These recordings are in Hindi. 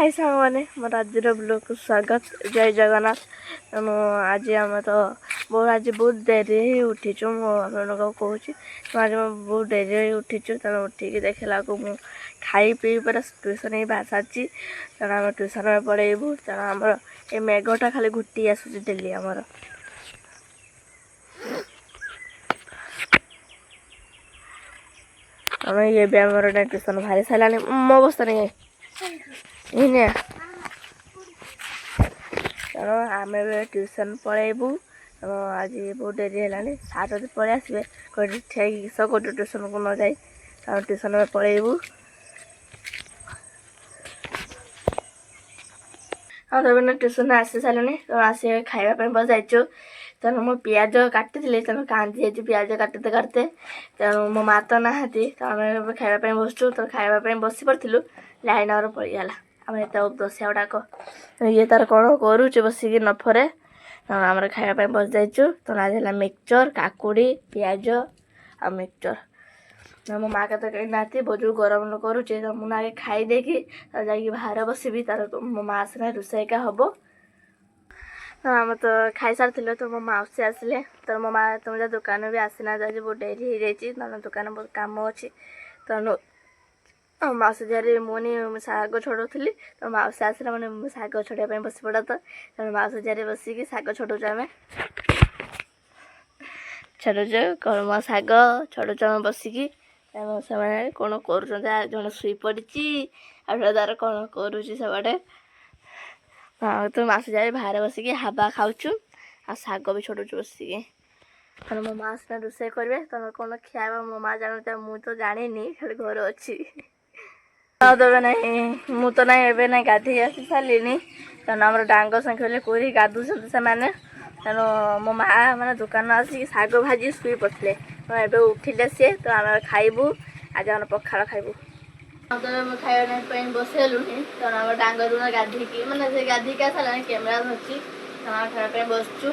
हाय सांग मैंने मोर आज ब्लॉग को स्वागत जय जगन्नाथ। तेणु आज आम तो आज बहुत डेरी ही उठीचु मुझे कहूँ आज बहुत डेरी उठीचु तेणु उठिक देखला को मु खाई पी पूरा ट्यूशन ही बाहर सारी तेणु आम ट्यूशन में पढ़ेबू तेणु आम ये मेघटा खाली घुटी आसूँ डेली आमर तेणु ये भी आम ट्यूशन बाहरी सारा मो अवस्था नहीं तेणु आम ट्यूशन पढ़ेबू आज बहुत डेरी है सार जब पलि आसवे कौटे ठीक कौटे ट्यूशन को न जाए ट्यूशन में पढ़ेबू। हाँ तब ट्यूशन आसी सारे तो आसी खावाई बस जाइचु तेणु मो पिज काटी तेणु कांदी जाइए पिज काटते काटते तेणु मो माँ तो ना तेणु खावाई बसचु तो खावाई बसी पड़ू लाइन आवर पड़गला आम एत दसिया गुड़ाक ये तार कौन करुचे बसिक नफरे आम खावाई बस जाइचु तो आज है मिक्सचर काकुड़ी पिज आ मिक्सचर मो माँ के कहीं ना बहुत गरम करुचे तो मुझे आगे खाईदे कि बाहर बसबी तार मो माँ आसना रोषे का हम आम तो खाई सारी तो मो मौसी आसिले तो मो माँ तुम दुकान भी आसीना बहुत डेरी हो जाए दुकान बहुत कम अच्छी तेणु मौसी जरी मुझे शाग छड़ौली तो मौसी आसला मैंने शाग छड़ाई बस पड़ा तो तेणु मौसी जरी बसिक शाग छड़ौचु आम छड़ौचु मो शाग छड़ौचु आम बसिक से कौन कर जन शुई पड़ी तार कौन करुच्ची सबटे हाँ तो मौसी जरी बाहर बसिक हाबा खाऊचु आ शाग भी छड़ौचु बसिक तेणु मो माँ सीना रोषे करेंगे तुम कौन खाया मो माँ जानता मुझे तो जानी खाली घर अच्छी देवे ना मु तो ना एवं ना गाधे आसी सारे तेणु आम डांग संख्या कोई गाधुंट से तेणु मो माँ मैंने दुकान आसिक शाग भाजी शुई पड़े एवं उठिले सी तो आम खाइबू आज आम पखाड़ खाइबू तो खावाई बसलुनि तेणु आम डांग गाधिकी मैंने से गाधिक सारे कैमेरा धरची खावाई बसचु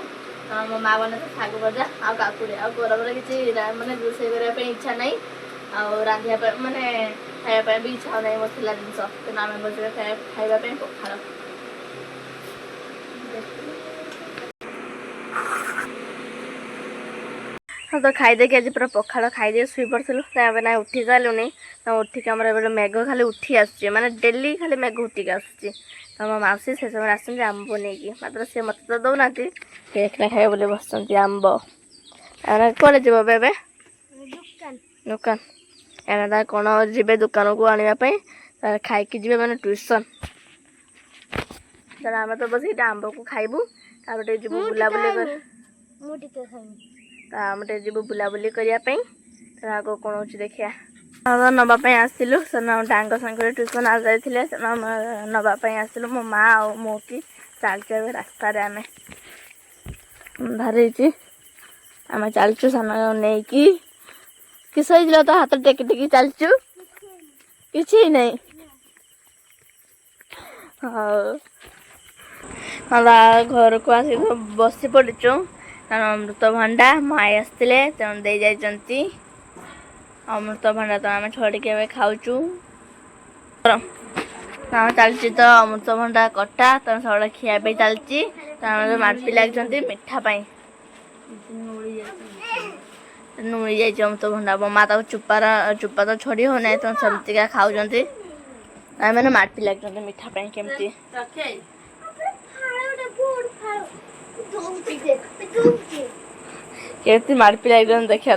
मो माँ बना शाग भजा आ काकुड़ी आ गरम किसी मैंने रोषे करने इच्छा ना रांधिया मानने खावाई भी इच्छा ना मसला जिनस तेणु आम बस खावाई पखाड़ हाँ तो खाईदे आज पूरा पखाड़ खाईदे शुई पड़ू ना उठी सारूनी तो उठिक आम मेघ खाली उठी आसूँ माने डेली खाली मेघ उठिक आसूँ तो मो मौसी से समय आस आंब नहीं मात्र सी मत तो दौना केकड़ा खाए बोले बस आंब कौन जीव दुकान एना कौन जी दुकान को आने खाई जी मैंने ट्यूशन तेना आम तो बस ये आंब को खाइबू तापर जी बुलाबुली आम टे जी बुलाबुली करने आगे कौन हो देखिया नापी आसलु से डांग संगे ट्यूशन आ जाइए नापी आसलु मो माँ आ मोटी चलचु रास्त आम बाहरी आम चलचु सान नहीं किस तो हाथ टेकी टेकी चलचु कि नहीं हाँ हाँ घर को आस बसी पड़चु अमृतभंडा माई आसते तेणु दे जाती अमृतभंडा तो आम छड़क खाऊचु चलती तो अमृतभंडा कटा तेणु सब खियापी चलती तेणु माटी लगे मिठापी नुड़ी जाइए अमृतभंडा मो माँ चुपा तो छड़ी होना तो सेमतिका खाऊँ मैंने माटी लगे मिठापी केमती केमती माटी लगे देखा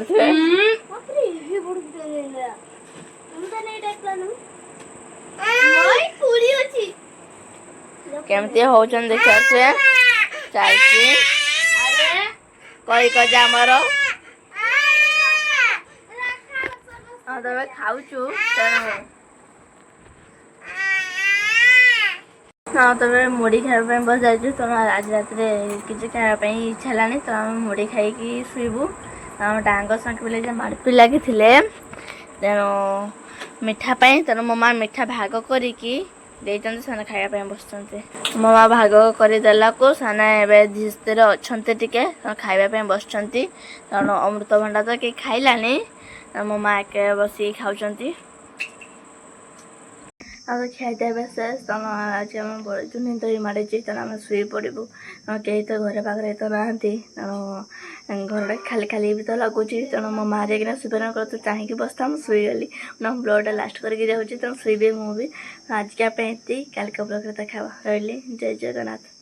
केमती होचन देखा चलती कई कमर हाँ तब खाऊचु तेणु हाँ तब मुड़ी खावाई बस जाइए तो आज रात किसी खावाई इच्छा है तो आम मुड़ी खाई शुबू आम डांग संगे माड़पी लगी तेणु मिठापी तेणु मो माँ मिठा भाग करी से खावाई बस मो माँ भाग करदेला को साने धीरे अच्छा टे खावाई बस तेणु अमृतभंडा तो कहीं खाइलानी मो माँ के बस खाऊँ ଆଉ ଖିଆଇଦିଆ ଏବେ ଶେଷ। ତେଣୁ ଆଜି ଆମ ବଡ଼ ନିଦ ହିଁ ମାଡ଼ିଛି। ତେଣୁ ଆମେ ଶୋଇପଡ଼ିବୁ। କେହି ତ ଘର ପାଖରେ ତ ନାହାନ୍ତି। ତେଣୁ ଘରଟା ଖାଲି ଖାଲି ବି ତ ଲାଗୁଛି। ତେଣୁ ମୋ ମାଆ ଯାଇକିନା ଶୋଇପାରିବ କହିଲା ତୁ ଚାହିଁକି ବସିଥା ମୁଁ ଶୋଇଗଲି। ମୋ ବ୍ଲଡ଼୍ଟା ଲାଷ୍ଟ କରିକି ଯାଉଛି। ତେଣୁ ଶୋଇବି ମୁଁ ବି। ଆଜିକା ପାଇଁ ଏତିକି। କାଲିକା ବ୍ଲଗ୍ରେ ଦେଖା ହେବା। ରହିଲି। ଜୟ ଜଗନ୍ନାଥ।